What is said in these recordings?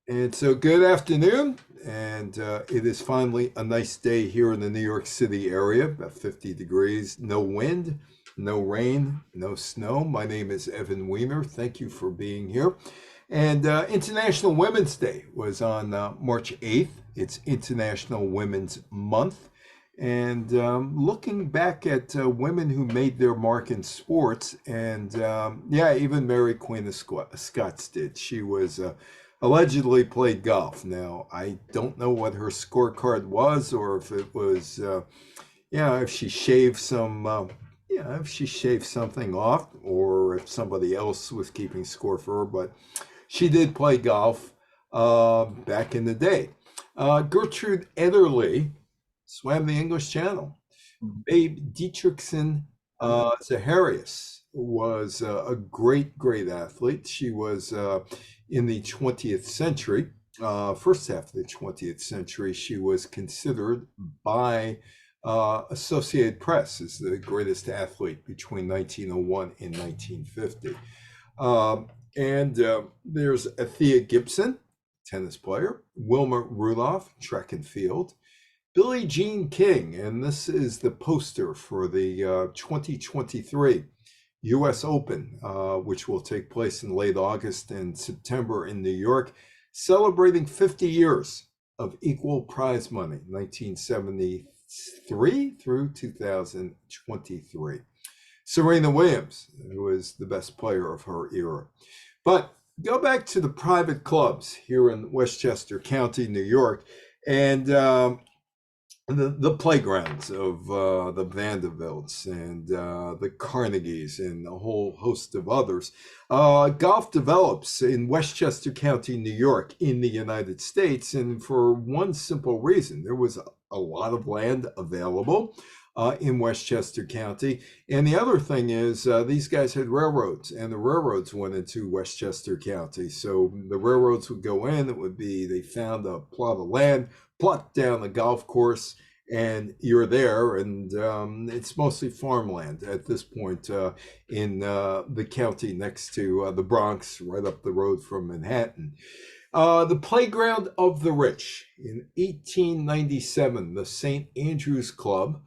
And so, good afternoon. And it is finally a nice day here in the New York City area, about 50 degrees, no wind, no rain, no snow. My name is Evan Weiner. Thank you for being here. And International Women's Day was on March 8th. It's International Women's Month. And looking back at women who made their mark in sports, and yeah, even Mary Queen of Scots did. She was allegedly played golf. Now, I don't know what her scorecard was, or if it was, if she shaved if she shaved something off, or if somebody else was keeping score for her. But she did play golf back in the day. Gertrude Ederle swam the English Channel. Babe Dietrichson Zaharias was a great, great athlete. She was in the 20th century, first half of the 20th century, she was considered by Associated Press as the greatest athlete between 1901 and 1950. And there's Althea Gibson, tennis player, Wilma Rudolph, track and field, Billie Jean King, and this is the poster for the 2023 US Open, which will take place in late August and September in New York, celebrating 50 years of equal prize money, 1973 through 2023. Serena Williams, who is the best player of her era. But go back to the private clubs here in Westchester County, New York, and the playgrounds of the Vanderbilts and the Carnegies and a whole host of others. Golf develops in Westchester County, New York, in the United States, and for one simple reason: there was a lot of land available in Westchester County. And the other thing is, these guys had railroads, and the railroads went into Westchester County. So the railroads would go in, it would be they found a plot of land, plot down the golf course, and you're there. And it's mostly farmland at this point in the county next to the Bronx, right up the road from Manhattan. The Playground of the Rich. In 1897, the St. Andrews Club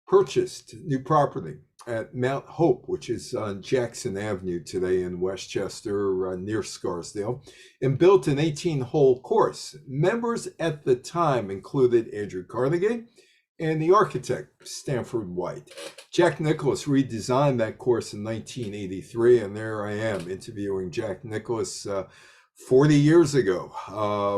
purchased new property at Mount Hope, which is on Jackson Avenue today in Westchester, near Scarsdale, and built an 18-hole course. Members at the time included Andrew Carnegie and the architect, Stanford White. Jack Nicklaus redesigned that course in 1983, and there I am interviewing Jack Nicklaus 40 years ago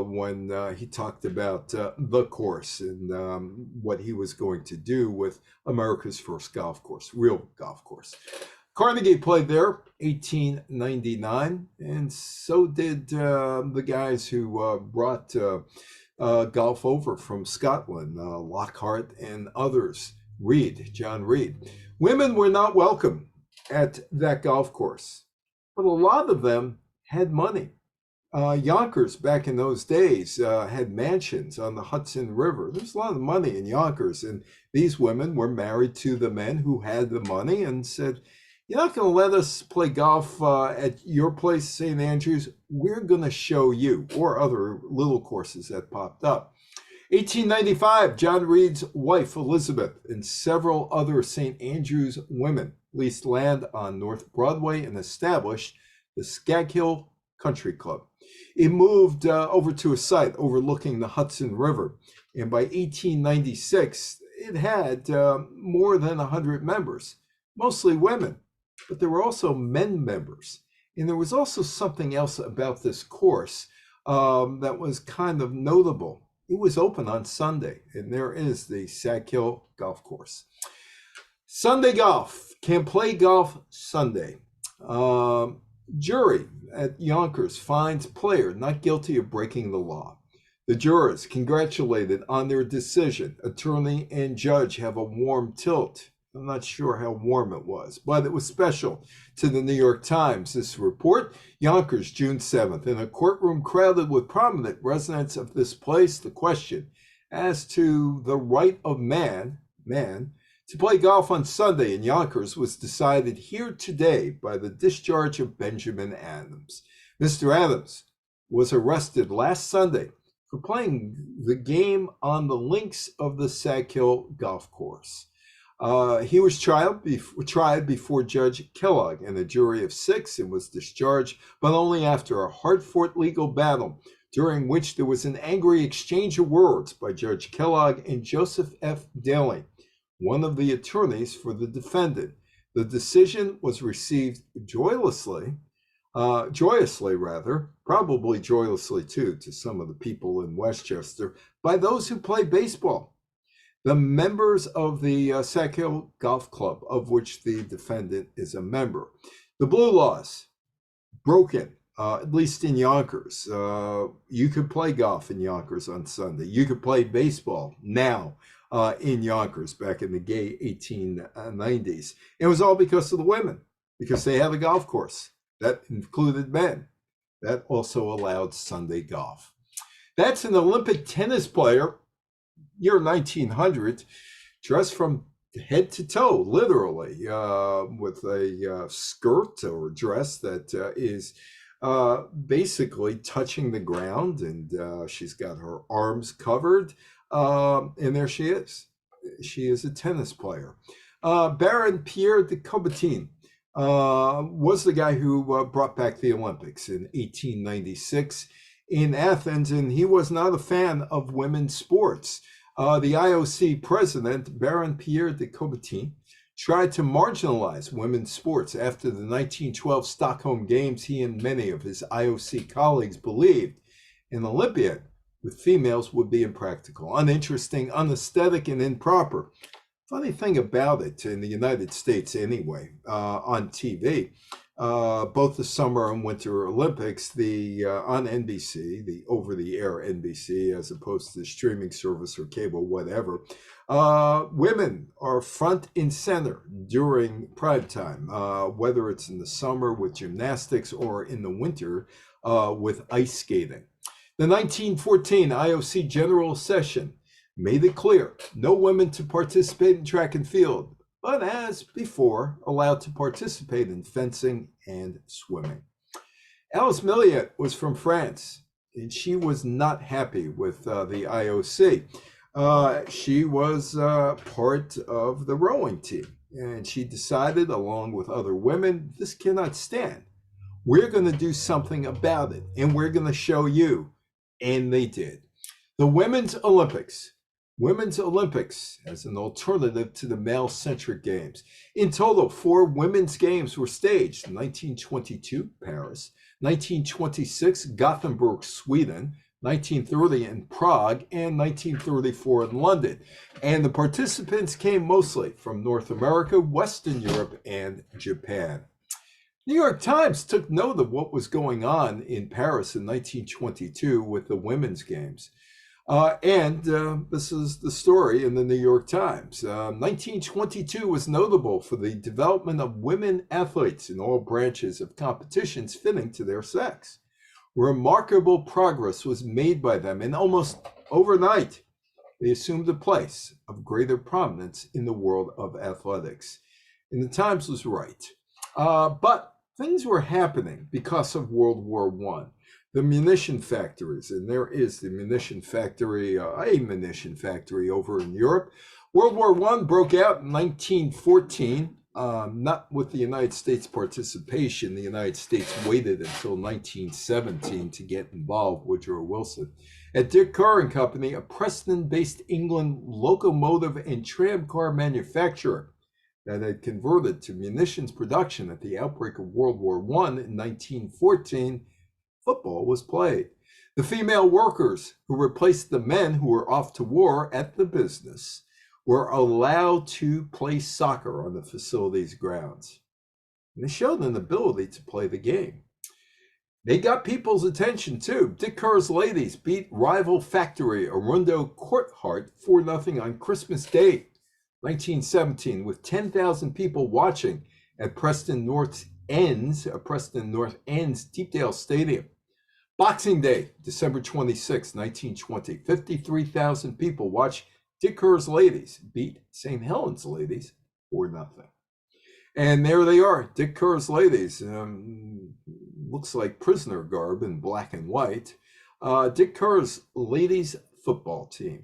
when he talked about the course and what he was going to do with America's first golf course, real golf course. Carnegie played there 1899, and so did the guys who brought golf over from Scotland, Lockhart and others, John Reed. Women were not welcome at that golf course, but a lot of them had money. Yonkers back in those days had mansions on the Hudson River. There's a lot of money in Yonkers, and these women were married to the men who had the money and said, "You're not going to let us play golf at your place, St. Andrews. We're going to show you," or other little courses that popped up. 1895, John Reed's wife, Elizabeth, and several other St. Andrews women leased land on North Broadway and established the Skag Hill Country Club. It moved over to a site overlooking the Hudson River, and by 1896, it had more than 100 members, mostly women, but there were also men members. And there was also something else about this course that was kind of notable. It was open on Sunday, and there is the Skag Hill Golf Course. Sunday golf, can play golf Sunday. Jury at Yonkers finds player not guilty of breaking the law. The jurors congratulated on their decision. Attorney and judge have a warm tilt. I'm not sure how warm it was, but it was special to the New York Times. This report, Yonkers, June 7th. In a courtroom crowded with prominent residents of this place, the question as to the right of man to play golf on Sunday in Yonkers was decided here today by the discharge of Benjamin Adams. Mr. Adams was arrested last Sunday for playing the game on the links of the Sag Hill golf course. He was tried before Judge Kellogg and a jury of 6 and was discharged, but only after a hard-fought legal battle during which there was an angry exchange of words by Judge Kellogg and Joseph F. Daly, one of the attorneys for the defendant. The decision was received joyously, probably joyously too, to some of the people in Westchester, by those who play baseball. The members of the Sag Hill Golf Club, of which the defendant is a member. The blue laws, broken, at least in Yonkers. You could play golf in Yonkers on Sunday. You could play baseball now in Yonkers back in the gay 1890s. It was all because of the women, because they had a golf course. That included men. That also allowed Sunday golf. That's an Olympic tennis player, year 1900, dressed from head to toe, literally, with a skirt or dress that is basically touching the ground, and she's got her arms covered, and there she is. She is a tennis player. Baron Pierre de Coubertin was the guy who brought back the Olympics in 1896 in Athens, and he was not a fan of women's sports. The IOC president, Baron Pierre de Coubertin, tried to marginalize women's sports. After the 1912 Stockholm Games, he and many of his IOC colleagues believed an Olympiad with females would be impractical, uninteresting, unaesthetic, and improper. Funny thing about it, in the United States anyway, on TV, both the Summer and Winter Olympics, on NBC, the over-the-air NBC, as opposed to the streaming service or cable, whatever, women are front and center during prime time, whether it's in the summer with gymnastics or in the winter with ice skating. The 1914 IOC General Session made it clear no women to participate in track and field, but as before, allowed to participate in fencing and swimming. Alice Milliet was from France, and she was not happy with the IOC. She was part of the rowing team, and she decided, along with other women, this cannot stand. We're going to do something about it, and we're going to show you. And they did. The Women's Olympics as an alternative to the male-centric games. In total, 4 women's games were staged: 1922, Paris; 1926, Gothenburg, Sweden; 1930 in Prague; and 1934 in London. And the participants came mostly from North America, Western Europe, and Japan. New York Times took note of what was going on in Paris in 1922 with the women's games. This is the story in the New York Times. 1922 was notable for the development of women athletes in all branches of competitions fitting to their sex. Remarkable progress was made by them, and almost overnight, they assumed a place of greater prominence in the world of athletics. And the Times was right. But things were happening because of World War I. The munition factories, and there is the munition factory, a munition factory over in Europe. World War I broke out in 1914, not with the United States participation. The United States waited until 1917 to get involved, Woodrow Wilson. At Dick Car and Company, a Preston-based England locomotive and tram car manufacturer that had converted to munitions production at the outbreak of World War I in 1914, football was played. The female workers who replaced the men who were off to war at the business were allowed to play soccer on the facility's grounds. And they showed an ability to play the game. They got people's attention too. Dick Carr's ladies beat rival factory Arundo Courthart 4-0 on Christmas Day, 1917, with 10,000 people watching at Preston North End's Deepdale Stadium. Boxing Day, December 26, 1920, 53,000 people watched Dick Carr's ladies beat St. Helens ladies 4-0. And there they are, Dick Kerr's ladies. Looks like prisoner garb in black and white. Dick Kerr's ladies football team.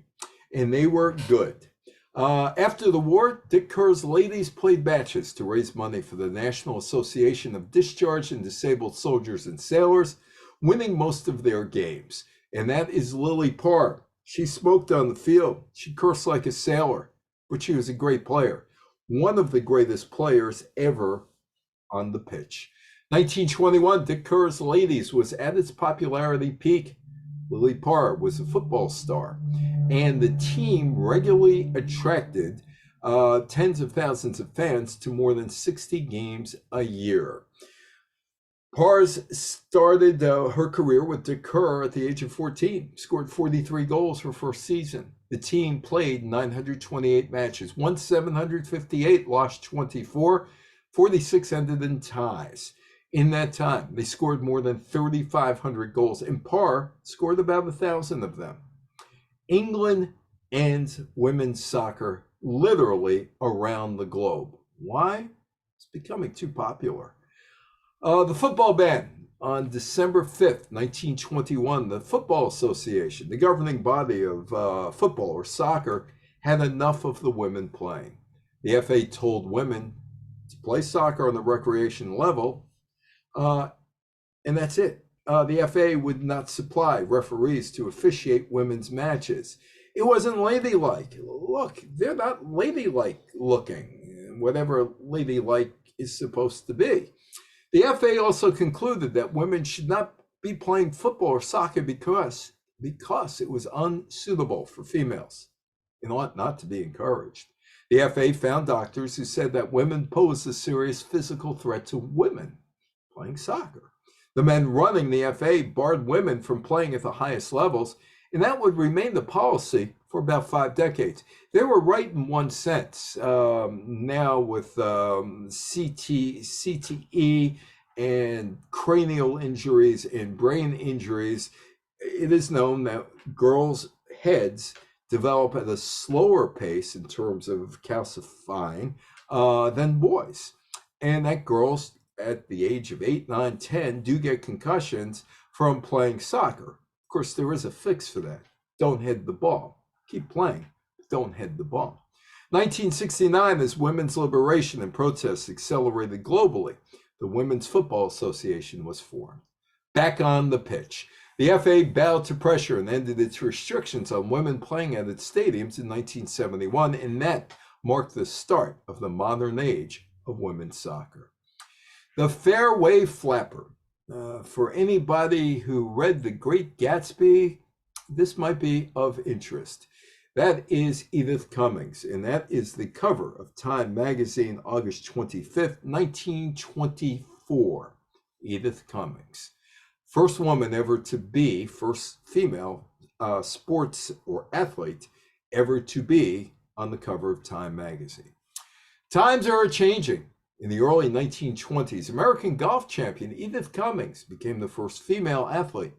And they were good. After the war, Dick Kerr's ladies played matches to raise money for the National Association of Discharged and Disabled Soldiers and Sailors, winning most of their games. And that is Lily Parr. She smoked on the field. She cursed like a sailor, but she was a great player. One of the greatest players ever on the pitch. 1921, Dick Kerr's ladies was at its popularity peak. Lily Parr was a football star, and the team regularly attracted tens of thousands of fans to more than 60 games a year. Parr started her career with Dick Kerr at the age of 14, scored 43 goals her first season. The team played 928 matches, won 758, lost 24, 46 ended in ties. In that time, they scored more than 3,500 goals, and Parr scored about 1,000 of them. England ends women's soccer literally around the globe. Why? It's becoming too popular. The football ban on December 5th, 1921, the Football Association, the governing body of football or soccer, had enough of the women playing. The FA told women to play soccer on the recreation level, and that's it. The FA would not supply referees to officiate women's matches. It wasn't ladylike. Look, they're not ladylike looking, whatever ladylike is supposed to be. The FA also concluded that women should not be playing football or soccer because it was unsuitable for females and ought not to be encouraged. The FA found doctors who said that women posed a serious physical threat to women playing soccer. The men running the FA barred women from playing at the highest levels, and that would remain the policy for about 5 decades. They were right in one sense. Now with CTE and cranial injuries and brain injuries, it is known that girls' heads develop at a slower pace in terms of calcifying than boys. And that girls at the age of 8, 9, 10 do get concussions from playing soccer. Of course, there is a fix for that. Don't head the ball. Keep playing. Don't head the ball. 1969, as women's liberation and protests accelerated globally, the Women's Football Association was formed. Back on the pitch. The FA bowed to pressure and ended its restrictions on women playing at its stadiums in 1971, and that marked the start of the modern age of women's soccer. The Fairway Flapper. For anybody who read The Great Gatsby, this might be of interest. That is Edith Cummings, and that is the cover of Time magazine, August 25th, 1924. Edith Cummings. First woman ever to be, first female sports or athlete ever to be on the cover of Time magazine. Times are changing. In the early 1920s, American golf champion Edith Cummings became the first female athlete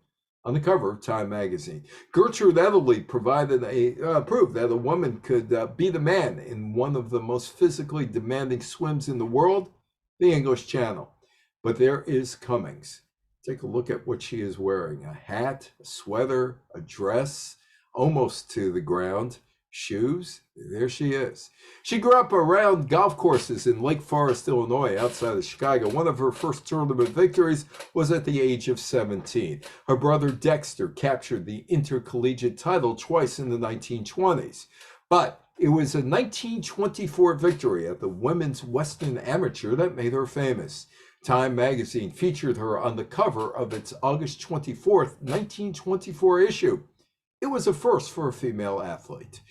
on the cover of Time magazine. Gertrude Ederle proved that a woman could be the man in one of the most physically demanding swims in the world, the English Channel. But there is Cummings. Take a look at what she is wearing. A hat, a sweater, a dress, almost to the ground. Shoes, there she is. She grew up around golf courses in Lake Forest, Illinois, outside of Chicago. One of her first tournament victories was at the age of 17. Her brother Dexter captured the intercollegiate title twice in the 1920s. But it was a 1924 victory at the Women's Western Amateur that made her famous. Time magazine featured her on the cover of its August 24th, 1924 issue. It was a first for a female athlete.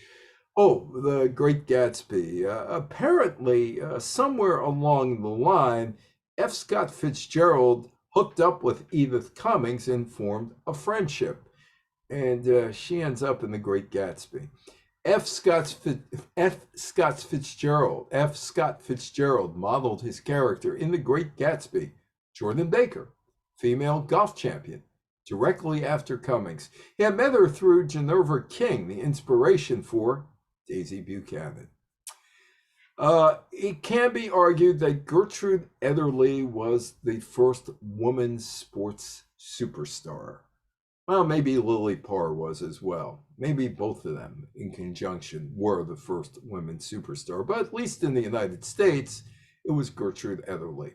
Oh, The Great Gatsby. Apparently, somewhere along the line, F. Scott Fitzgerald hooked up with Edith Cummings and formed a friendship. And she ends up in The Great Gatsby. F. Scott Fitzgerald modeled his character in The Great Gatsby. Jordan Baker, female golf champion, directly after Cummings. He had met her through Ginevra King, the inspiration for Daisy Buchanan. It can be argued that Gertrude Ederle was the first woman's sports superstar. Well, maybe Lily Parr was as well. Maybe both of them in conjunction were the first women's superstar, but at least in the United States, it was Gertrude Ederle.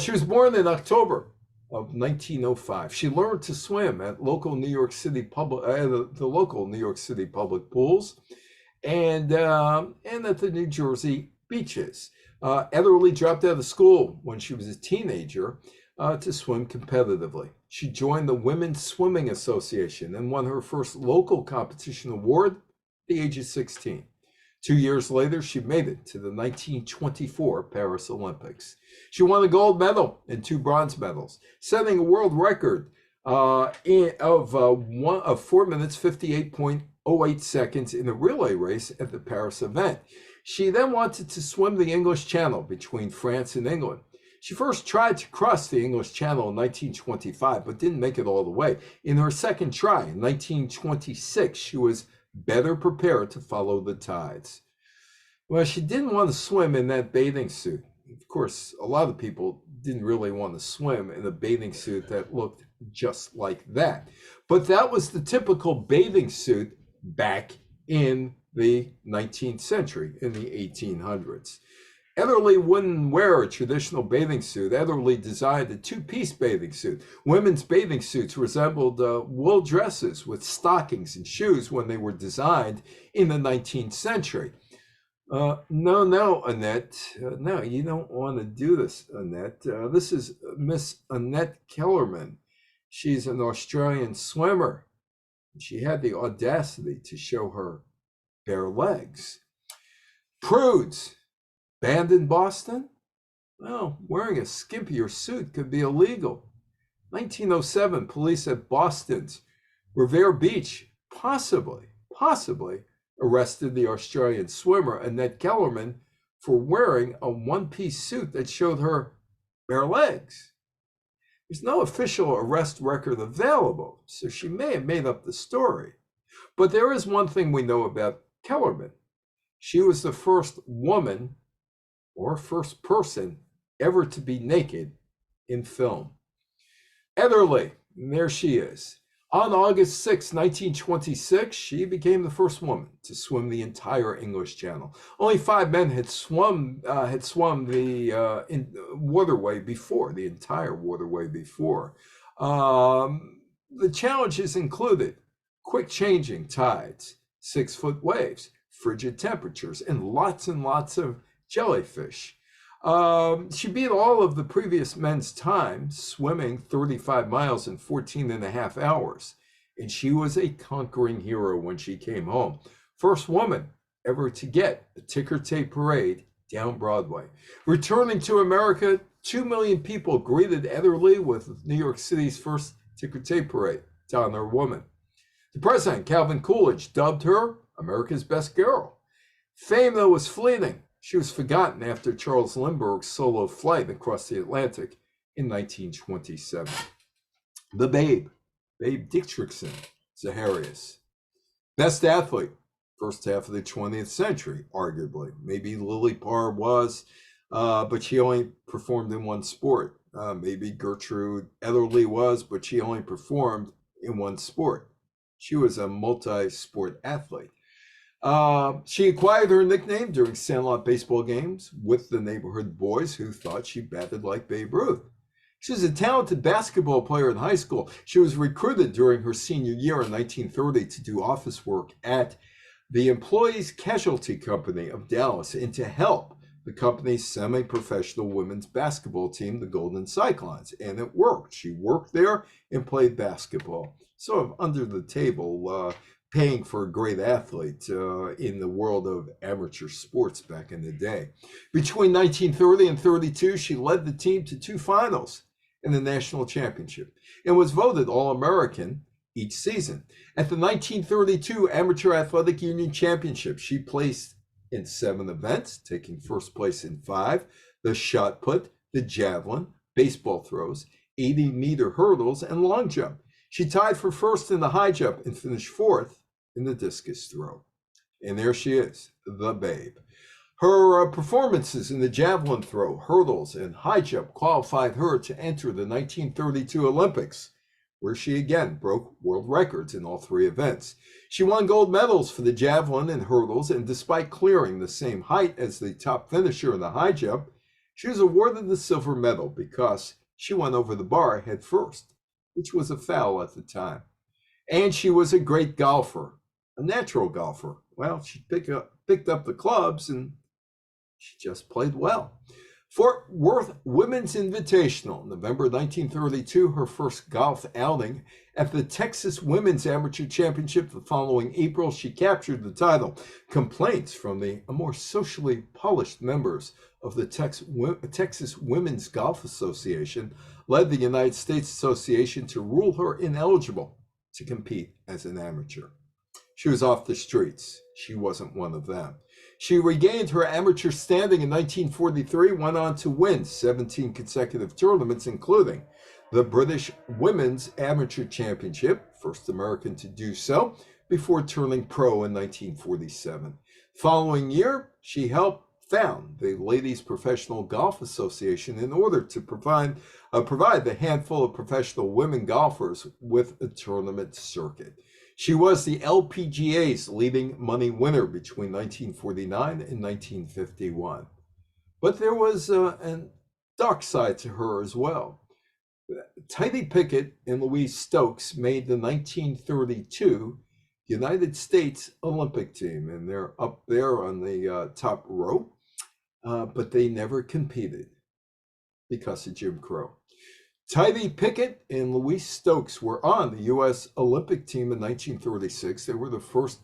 She was born in October of 1905. She learned to swim at local New York City the local New York City public pools, and at the New Jersey beaches. Ederle dropped out of school when she was a teenager to swim competitively. She joined the Women's Swimming Association and won her first local competition award at the age of 16. 2 years later, she made it to the 1924 Paris Olympics. She won a gold medal and 2 bronze medals, setting a world record of 4 minutes 58.08 seconds in the relay race at the Paris event. She then wanted to swim the English Channel between France and England. She first tried to cross the English Channel in 1925, but didn't make it all the way. In her second try in 1926, she was better prepared to follow the tides. Well, she didn't want to swim in that bathing suit. Of course, a lot of people didn't really want to swim in a bathing suit that looked just like that. But that was the typical bathing suit back in the 19th century, in the 1800s. Ederle wouldn't wear a traditional bathing suit. Ederle designed a 2-piece bathing suit. Women's bathing suits resembled wool dresses with stockings and shoes when they were designed in the 19th century. No, Annette. No, you don't want to do this, Annette. This is Miss Annette Kellerman. She's an Australian swimmer. She had the audacity to show her bare legs. Prudes. Banned in Boston? Well, wearing a skimpier suit could be illegal. 1907, police at Boston's Revere Beach possibly arrested the Australian swimmer Annette Kellerman for wearing a 1-piece suit that showed her bare legs. There's no official arrest record available, so she may have made up the story. But there is one thing we know about Kellerman. She was the first woman or first person ever to be naked in film. Ederle, there she is. On August 6, 1926, she became the first woman to swim the entire English Channel. Only 5 men had swum the waterway before, the entire waterway before. The challenges included quick changing tides, 6-foot waves, frigid temperatures, and lots of jellyfish. She beat all of the previous men's time, swimming 35 miles in 14 and a half hours. And she was a conquering hero when she came home. First woman ever to get a ticker tape parade down Broadway. Returning to America, 2 million people greeted Ederle with New York City's first ticker tape parade to honor a woman. The president, Calvin Coolidge, dubbed her America's best girl. Fame, though, was fleeting. She was forgotten after Charles Lindbergh's solo flight across the Atlantic in 1927. The Babe Dietrichson Zaharias. Best athlete, first half of the 20th century, arguably. Maybe Lily Parr was, but she only performed in one sport. Maybe Gertrude Ederle was, but she only performed in one sport. She was a multi-sport athlete. She acquired her nickname during Sandlot baseball games with the neighborhood boys who thought she batted like Babe Ruth. She was a talented basketball player in high school. She was recruited during her senior year in 1930 to do office work at the Employees Casualty Company of Dallas and to help the company's semi-professional women's basketball team, the Golden Cyclones. And it worked. She worked there and played basketball. Sort of under the table, paying for a great athlete in the world of amateur sports back in the day. Between 1930 and 32, she led the team to 2 finals in the national championship and was voted All-American each season. At the 1932 Amateur Athletic Union Championship, she placed in 7 events, taking first place in 5, the shot put, the javelin, baseball throws, 80-meter hurdles, and long jump. She tied for first in the high jump and finished 4th in the discus throw. And there she is, the Babe. Her performances in the javelin throw, hurdles, and high jump qualified her to enter the 1932 Olympics, where she again broke world records in all three events. She won gold medals for the javelin and hurdles, and despite clearing the same height as the top finisher in the high jump, she was awarded the silver medal because she went over the bar head first, which was a foul at the time. And she was a great golfer, a natural golfer. Well, she picked up the clubs and she just played well. Fort Worth Women's Invitational, November 1932, her first golf outing. At the Texas Women's Amateur Championship the following April, she captured the title. Complaints from the more socially polished members of the Texas Women's Golf Association led the United States Association to rule her ineligible to compete as an amateur. She was off the streets. She wasn't one of them. She regained her amateur standing in 1943, went on to win 17 consecutive tournaments, including the British Women's Amateur Championship, first American to do so, before turning pro in 1947. Following year, she helped found the Ladies Professional Golf Association in order to provide the handful of professional women golfers with a tournament circuit. She was the LPGA's leading money winner between 1949 and 1951. But there was a dark side to her as well. Tidy Pickett and Louise Stokes made the 1932 United States Olympic team, and they're up there on the top row, but they never competed because of Jim Crow. Tidy Pickett and Louise Stokes were on the U.S. Olympic team in 1936. They were the first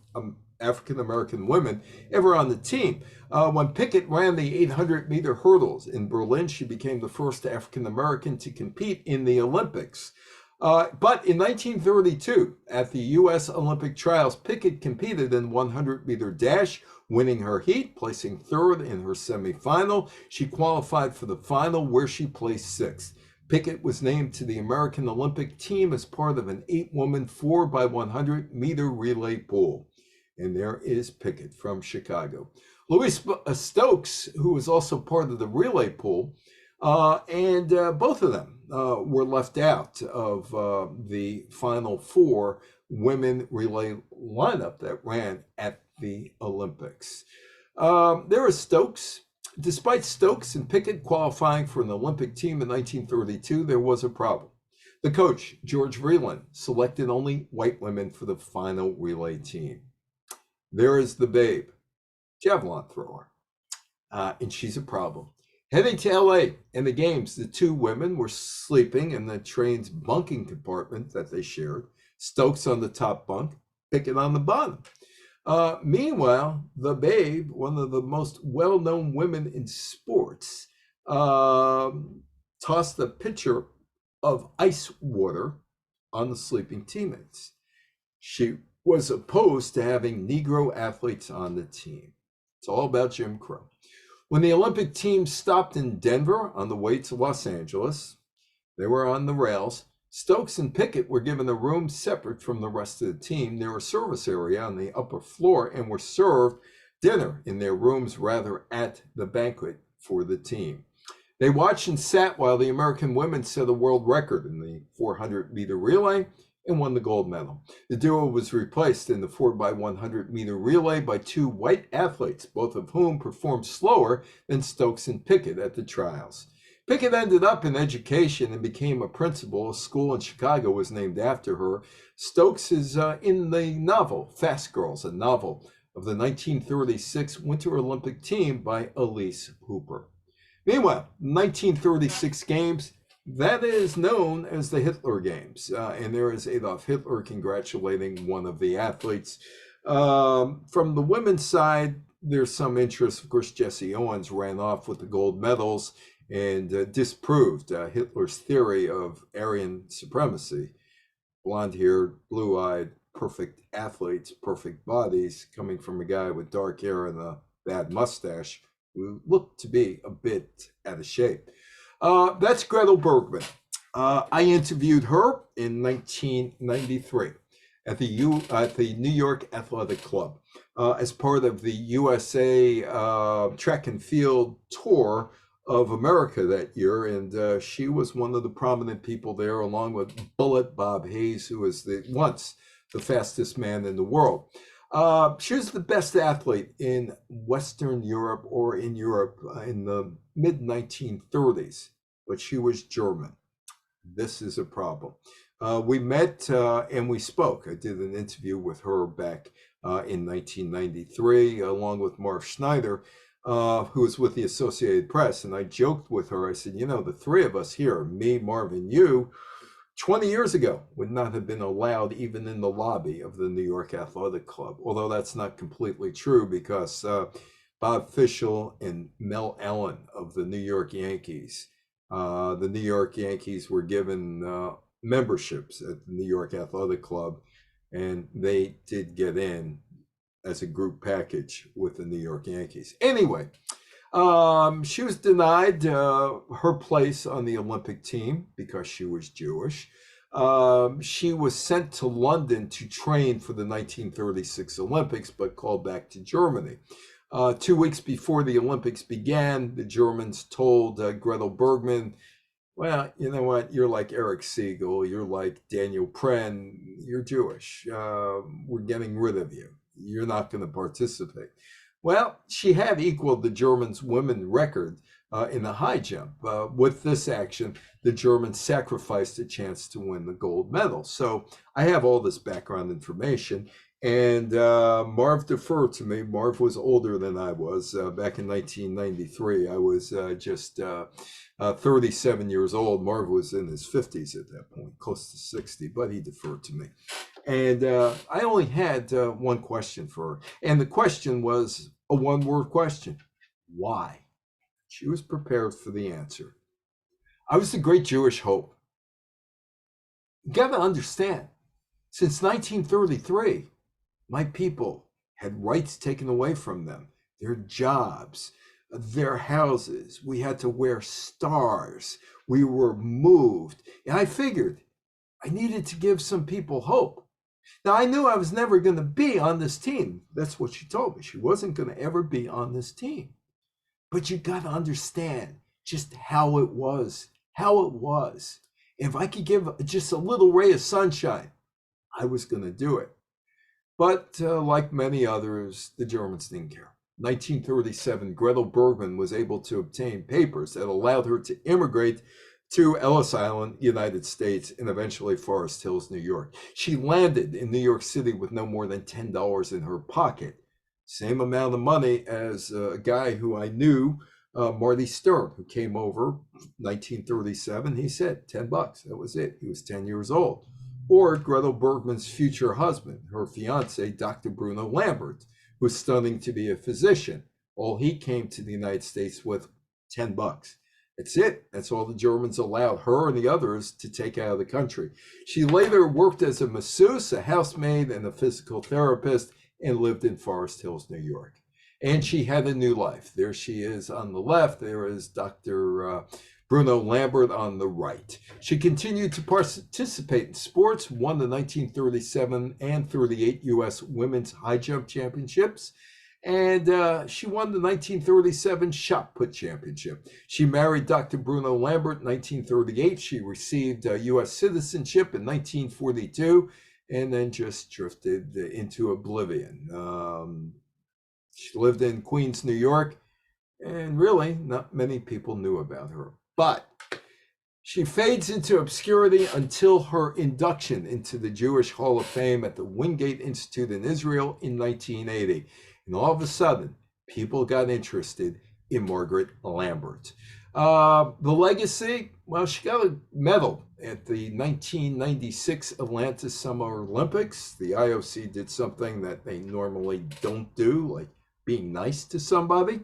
African-American women ever on the team. When Pickett ran the 800-meter hurdles in Berlin, she became the first African-American to compete in the Olympics. But in 1932, at the U.S. Olympic trials, Pickett competed in 100-meter dash, winning her heat, placing third in her semifinal. She qualified for the final, where she placed sixth. Pickett was named to the American Olympic team as part of an 8-woman 4x100-meter relay pool. And there is Pickett from Chicago. Louise Stokes, who was also part of the relay pool, and both of them were left out of the final 4 women relay lineup that ran at the Olympics. There is Stokes. Despite Stokes and Pickett qualifying for an Olympic team in 1932, there was a problem. The coach, George Vreeland, selected only white women for the final relay team. There is the babe, javelin thrower, and she's a problem. Heading to LA and the games, the 2 women were sleeping in the train's bunking compartment that they shared. Stokes on the top bunk, Pickett on the bottom. Meanwhile, the babe, one of the most well-known women in sports, tossed a pitcher of ice water on the sleeping teammates. She was opposed to having Negro athletes on the team. It's all about Jim Crow. When the Olympic team stopped in Denver on the way to Los Angeles, they were on the rails. Stokes and Pickett were given a room separate from the rest of the team near a service area on the upper floor and were served dinner in their rooms rather at the banquet for the team. They watched and sat while the American women set a world record in the 400-meter relay and won the gold medal. The duo was replaced in the 4x100-meter relay by 2 white athletes, both of whom performed slower than Stokes and Pickett at the trials. Pickett ended up in education and became a principal. A school in Chicago was named after her. Stokes is in the novel Fast Girls, a novel of the 1936 Winter Olympic team by Elise Hooper. Meanwhile, 1936 games, that is known as the Hitler Games. And there is Adolf Hitler congratulating one of the athletes. From the women's side, there's some interest. Of course, Jesse Owens ran off with the gold medals and disproved Hitler's theory of Aryan supremacy. Blonde-haired, blue-eyed, perfect athletes, perfect bodies, coming from a guy with dark hair and a bad mustache who looked to be a bit out of shape. That's Gretel Bergmann. I interviewed her in 1993. at the New York Athletic Club as part of the USA track and field tour of America that year, and she was one of the prominent people there, along with Bullet Bob Hayes, who was once the fastest man in the world. She was the best athlete in Western Europe, or in Europe, in the mid 1930s, but she was German. This is a problem. We met and we spoke. I did an interview with her back in 1993, along with Marv Schneider, who was with the Associated Press. And I joked with her. I said, you know, the three of us here, me, Marv, and you, 20 years ago would not have been allowed even in the lobby of the New York Athletic Club. Although that's not completely true, because Bob Fischel and Mel Allen of the New York Yankees, the New York Yankees were given memberships at the New York Athletic Club, and they did get in as a group package with the New York Yankees. Anyway, she was denied her place on the Olympic team because she was Jewish. She was sent to London to train for the 1936 Olympics, but called back to Germany. 2 weeks before the Olympics began, the Germans told Gretel Bergmann, well, you know what? You're like Eric Siegel. You're like Daniel Pren. You're Jewish. We're getting rid of you. You're not going to participate. Well, she had equaled the Germans' women record in the high jump. With this action, the Germans sacrificed a chance to win the gold medal. So I have all this background information. And Marv deferred to me. Marv was older than I was. Back in 1993, I was just 37 years old. Marv was in his 50s at that point, close to 60, but he deferred to me. And I only had one question for her. And the question was a one-word question. Why? She was prepared for the answer. I was the great Jewish hope. You got to understand, since 1933, my people had rights taken away from them, their jobs, their houses. We had to wear stars. We were moved. And I figured I needed to give some people hope. Now, I knew I was never going to be on this team. That's what she told me. She wasn't going to ever be on this team. But you got to understand just how it was. If I could give just a little ray of sunshine, I was going to do it. But like many others, the Germans didn't care. 1937, Gretel Bergmann was able to obtain papers that allowed her to immigrate to Ellis Island, United States, and eventually Forest Hills, New York. She landed in New York City with no more than $10 in her pocket. Same amount of money as a guy who I knew, Marty Stern, who came over 1937. He said $10. That was it. He was 10 years old. Or Gretel Bergmann's future husband, her fiance, Dr. Bruno Lambert, who was studying to be a physician. All he came to the United States with $10. That's it. That's all the Germans allowed her and the others to take out of the country. She later worked as a masseuse, a housemaid, and a physical therapist, and lived in Forest Hills, New York. And she had a new life. There she is on the left. There is Dr. Bruno Lambert on the right. She continued to participate in sports, won the 1937 and 38 U.S. Women's High Jump Championships, and she won the 1937 Shot Put Championship. She married Dr. Bruno Lambert in 1938. She received U.S. citizenship in 1942, and then just drifted into oblivion. She lived in Queens, New York, and really not many people knew about her. But she fades into obscurity until her induction into the Jewish Hall of Fame at the Wingate Institute in Israel in 1980. And all of a sudden, people got interested in Margaret Lambert. The legacy, well, she got a medal at the 1996 Atlanta Summer Olympics. The IOC did something that they normally don't do, like being nice to somebody.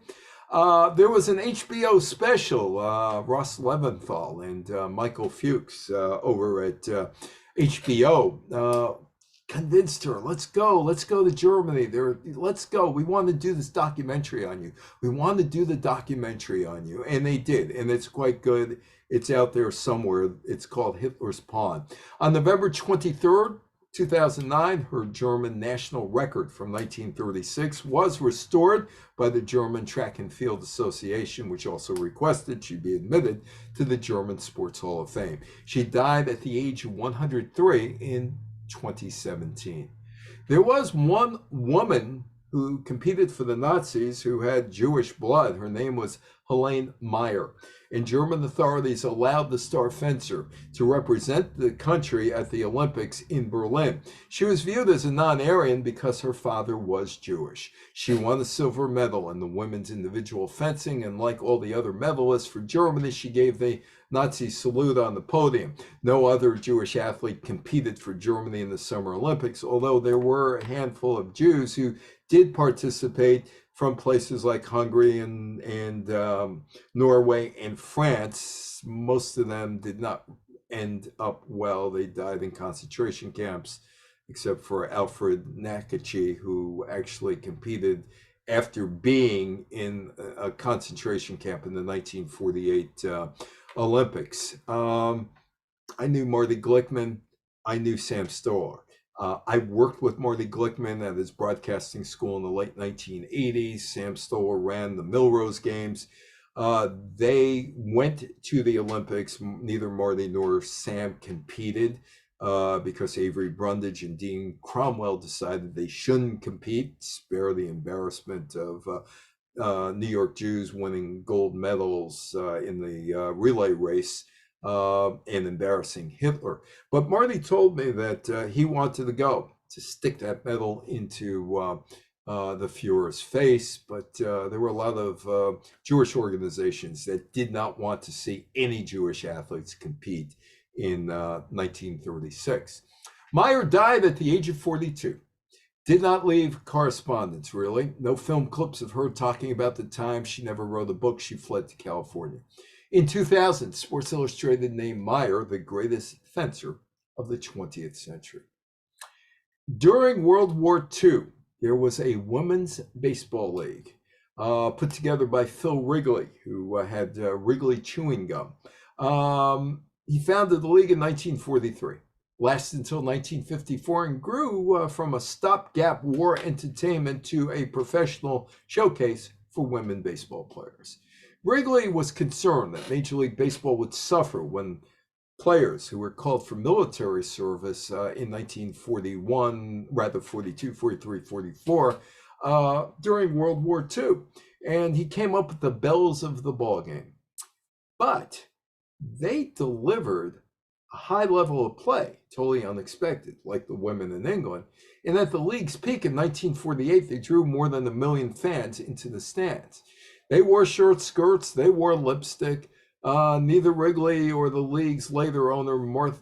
There was an HBO special, Ross Leventhal and Michael Fuchs over at HBO convinced her, let's go to Germany. Let's go. We want to do this documentary on you. We want to do the documentary on you. And they did. And it's quite good. It's out there somewhere. It's called Hitler's Pawn. On November 23rd, 2009, her German national record from 1936 was restored by the German Track and Field Association, which also requested she be admitted to the German Sports Hall of Fame. She died at the age of 103 in 2017. There was one woman who competed for the Nazis who had Jewish blood. Her name was Helene Meyer. And German authorities allowed the star fencer to represent the country at the Olympics in Berlin. She was viewed as a non-Aryan because her father was Jewish. She won a silver medal in the women's individual fencing, and like all the other medalists for Germany, she gave the Nazi salute on the podium. No other Jewish athlete competed for Germany in the Summer Olympics, although there were a handful of Jews who did participate from places like Hungary and Norway and France. Most of them did not end up well. They died in concentration camps, except for Alfred Nakachi, who actually competed after being in a concentration camp in the 1948 Olympics. I knew Marty Glickman. I knew Sam Stoller. I worked with Marty Glickman at his broadcasting school in the late 1980s. Sam Stoller ran the Milrose Games. They went to the Olympics. Neither Marty nor Sam competed because Avery Brundage and Dean Cromwell decided they shouldn't compete, spare the embarrassment of New York Jews winning gold medals in the relay race. And embarrassing Hitler. But Marty told me that he wanted to go to stick that medal into the Fuhrer's face, but there were a lot of Jewish organizations that did not want to see any Jewish athletes compete in 1936. Meyer died at the age of 42. Did not leave correspondence, really. No film clips of her talking about the time. She never wrote a book. She fled to California. In 2000, Sports Illustrated named Meyer the greatest fencer of the 20th century. During World War II, there was a women's baseball league put together by Phil Wrigley, who had Wrigley chewing gum. He founded the league in 1943, lasted until 1954, and grew from a stopgap war entertainment to a professional showcase for women baseball players. Wrigley was concerned that Major League Baseball would suffer when players who were called for military service in 1941, rather 42, 43, 44, during World War II. And he came up with the bells of the ball game. But they delivered a high level of play, totally unexpected, like the women in England. And at the league's peak in 1948, they drew more than 1 million fans into the stands. They wore short skirts, they wore lipstick. Neither Wrigley or the league's later owner,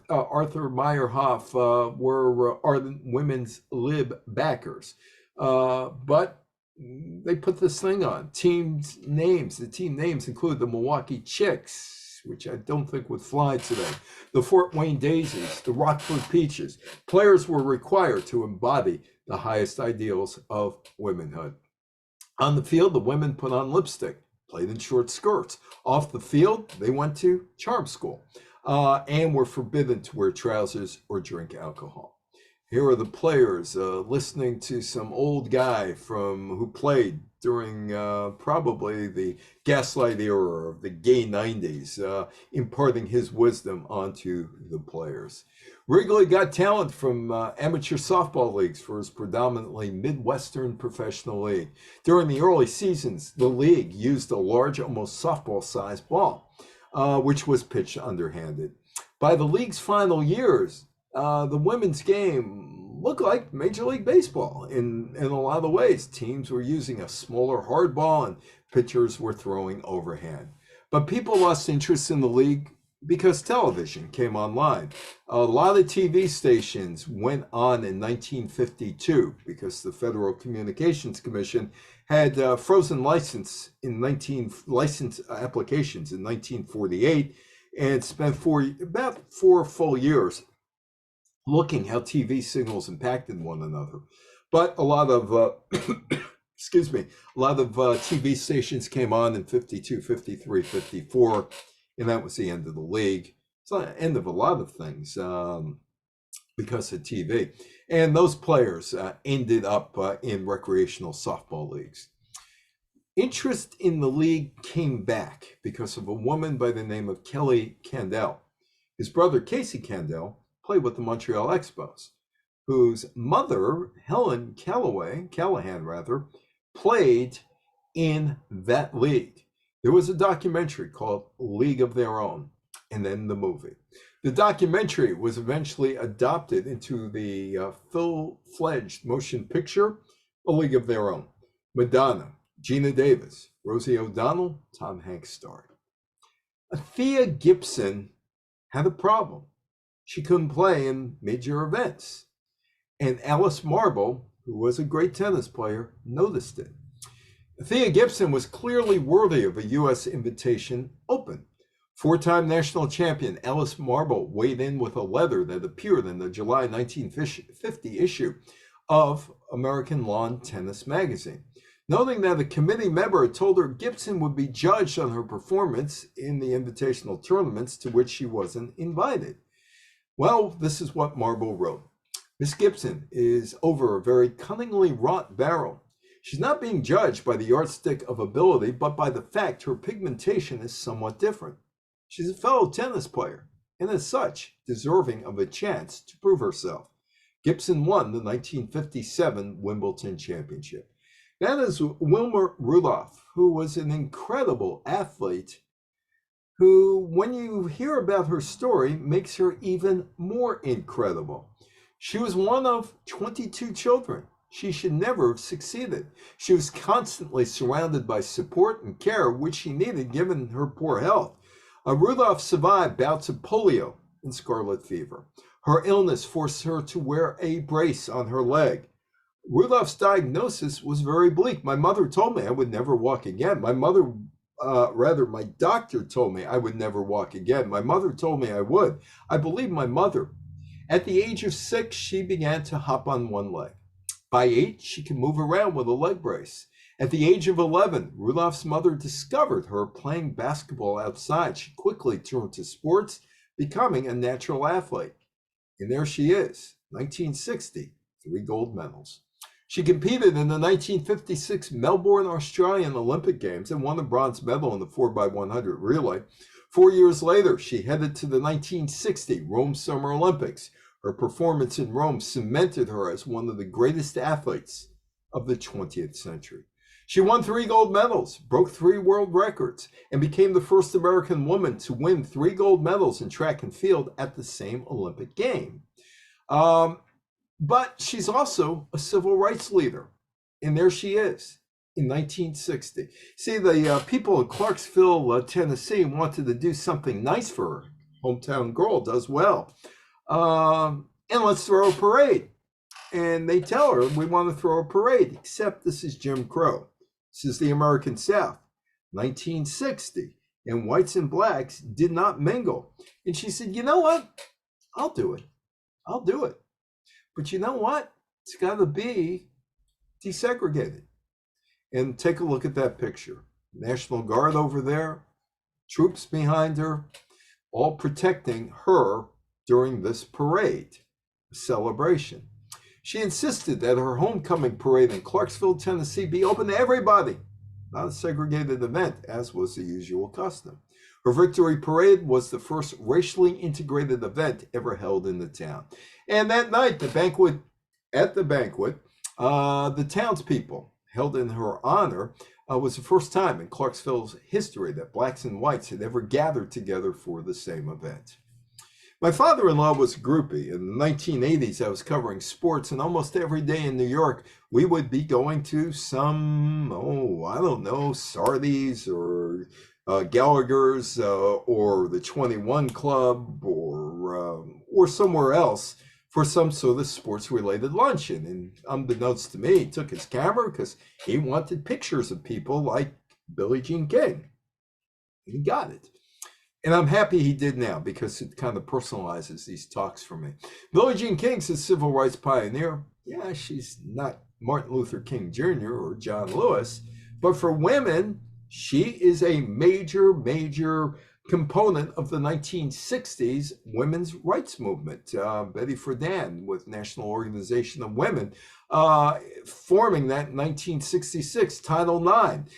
Arthur Meyerhoff, were ardent women's lib backers. But they put this thing on. The team names include the Milwaukee Chicks, which I don't think would fly today, the Fort Wayne Daisies, the Rockford Peaches. Players were required to embody the highest ideals of womanhood. On the field, the women put on lipstick, played in short skirts. Off the field, they went to charm school and were forbidden to wear trousers or drink alcohol. Here are the players listening to some old guy who played during probably the gaslight era of the gay 90s, imparting his wisdom onto the players. Wrigley got talent from amateur softball leagues for his predominantly Midwestern professional league. During the early seasons, the league used a large, almost softball-sized ball, which was pitched underhanded. By the league's final years, the women's game looked like Major League Baseball in a lot of ways. Teams were using a smaller hard ball and pitchers were throwing overhand. But people lost interest in the league because television came online. A lot of TV stations went on in 1952 because the Federal Communications Commission had frozen license applications in 1948 and spent about 4 full years looking how TV signals impacted one another. But a lot of TV stations came on in 52, 53, 54, and that was the end of the league. It's not the end of a lot of things. because of TV. And those players ended up in recreational softball leagues. Interest in the league came back because of a woman by the name of Kelly Candell. His brother, Casey Candell, played with the Montreal Expos, whose mother, Helen Callahan, played in that league. There was a documentary called League of Their Own, and then the movie. The documentary was eventually adopted into the full-fledged motion picture, A League of Their Own. Madonna, Gina Davis, Rosie O'Donnell, Tom Hanks starred. Thea Gibson had a problem. She couldn't play in major events. And Alice Marble, who was a great tennis player, noticed it. Thea Gibson was clearly worthy of a U.S. Invitation Open. Four-time national champion Alice Marble weighed in with a letter that appeared in the July 1950 issue of American Lawn Tennis magazine, noting that a committee member had told her Gibson would be judged on her performance in the invitational tournaments to which she wasn't invited. Well, this is what Marble wrote. Miss Gibson is over a very cunningly wrought barrel. She's not being judged by the yardstick of ability, but by the fact her pigmentation is somewhat different. She's a fellow tennis player, and as such, deserving of a chance to prove herself. Gibson won the 1957 Wimbledon Championship. That is Wilma Rudolph, who was an incredible athlete, who, when you hear about her story, makes her even more incredible. She was one of 22 children. She should never have succeeded. She was constantly surrounded by support and care, which she needed given her poor health. Rudolph survived bouts of polio and scarlet fever. Her illness forced her to wear a brace on her leg. Rudolph's diagnosis was very bleak. My mother told me I would never walk again. My doctor told me I would never walk again. My mother told me I would. I believed my mother. At the age of 6, she began to hop on one leg. By 8, she could move around with a leg brace. At the age of 11, Rudolph's mother discovered her playing basketball outside. She quickly turned to sports, becoming a natural athlete. And there she is, 1960, 3 gold medals. She competed in the 1956 Melbourne, Australian Olympic Games and won a bronze medal in the 4x100 relay. 4 years later, she headed to the 1960 Rome Summer Olympics. Her performance in Rome cemented her as one of the greatest athletes of the 20th century. She won 3 gold medals, broke 3 world records, and became the first American woman to win 3 gold medals in track and field at the same Olympic game. But she's also a civil rights leader, and there she is in 1960. See, the people in Clarksville, Tennessee wanted to do something nice for her. Hometown girl does well. And let's throw a parade. And they tell her, we want to throw a parade, except this is Jim Crow. This is the American South, 1960, and whites and blacks did not mingle. And she said, you know what? I'll do it. I'll do it. But you know what? It's got to be desegregated. And take a look at that picture. National Guard over there, troops behind her, all protecting her during this parade, celebration. She insisted that her homecoming parade in Clarksville, Tennessee be open to everybody, not a segregated event, as was the usual custom. Her victory parade was the first racially integrated event ever held in the town. And that night, the townspeople held in her honor was the first time in Clarksville's history that blacks and whites had ever gathered together for the same event. My father-in-law was a groupie. In the 1980s, I was covering sports, and almost every day in New York, we would be going to some, Sardi's or Gallagher's or the 21 Club or somewhere else for some sort of sports-related luncheon. And unbeknownst to me, he took his camera because he wanted pictures of people like Billie Jean King. And he got it. And I'm happy he did now because it kind of personalizes these talks for me. Billie Jean King's a civil rights pioneer. Yeah, she's not Martin Luther King Jr. or John Lewis, but for women, she is a major component of the 1960s women's rights movement. Betty Friedan with National Organization of Women, forming that in 1966, Title IX,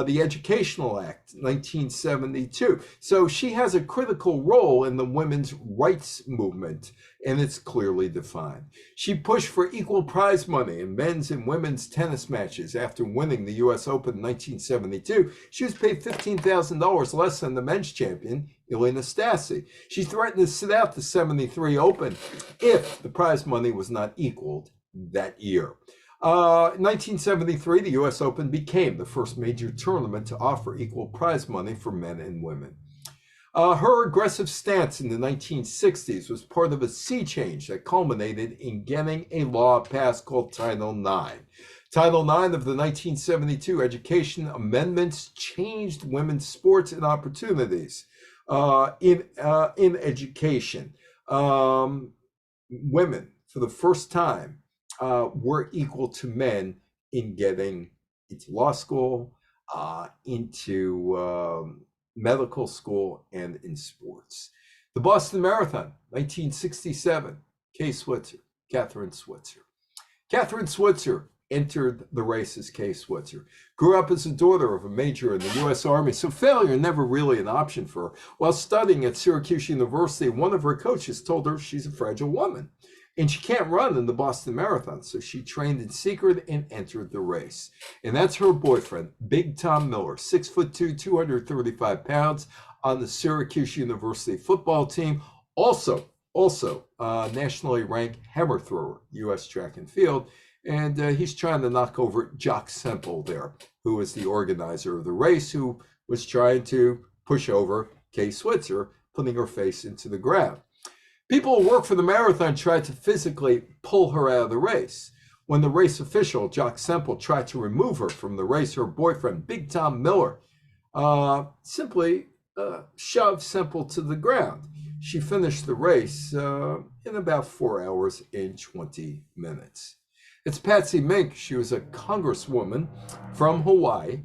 the Educational Act, 1972. So she has a critical role in the women's rights movement, and it's clearly defined. She pushed for equal prize money in men's and women's tennis matches. After winning the U.S. Open in 1972, she was paid $15,000 less than the men's champion, Elena Stasi. She threatened to sit out the 73 Open if the prize money was not equaled that year. In 1973, the U.S. Open became the first major tournament to offer equal prize money for men and women. Her aggressive stance in the 1960s was part of a sea change that culminated in getting a law passed called Title IX. Title IX of the 1972 Education Amendments changed women's sports and opportunities in education. Women, for the first time, were equal to men in getting into law school, into medical school, and in sports. The Boston Marathon, 1967, Kay Switzer, Kathrine Switzer. Kathrine Switzer entered the race as Kay Switzer. Grew up as a daughter of a major in the U.S. Army, so failure never really an option for her. While studying at Syracuse University, one of her coaches told her she's a fragile woman and she can't run in the Boston Marathon, so she trained in secret and entered the race. And that's her boyfriend, Big Tom Miller, 6'2", 235 pounds, on the Syracuse University football team. Also nationally ranked hammer thrower, U.S. track and field. And he's trying to knock over Jock Semple there, who was the organizer of the race, who was trying to push over Kay Switzer, putting her face into the ground. People who work for the marathon tried to physically pull her out of the race. When the race official, Jock Semple, tried to remove her from the race, her boyfriend, Big Tom Miller, simply shoved Semple to the ground. She finished the race in about 4 hours and 20 minutes. It's Patsy Mink. She was a congresswoman from Hawaii.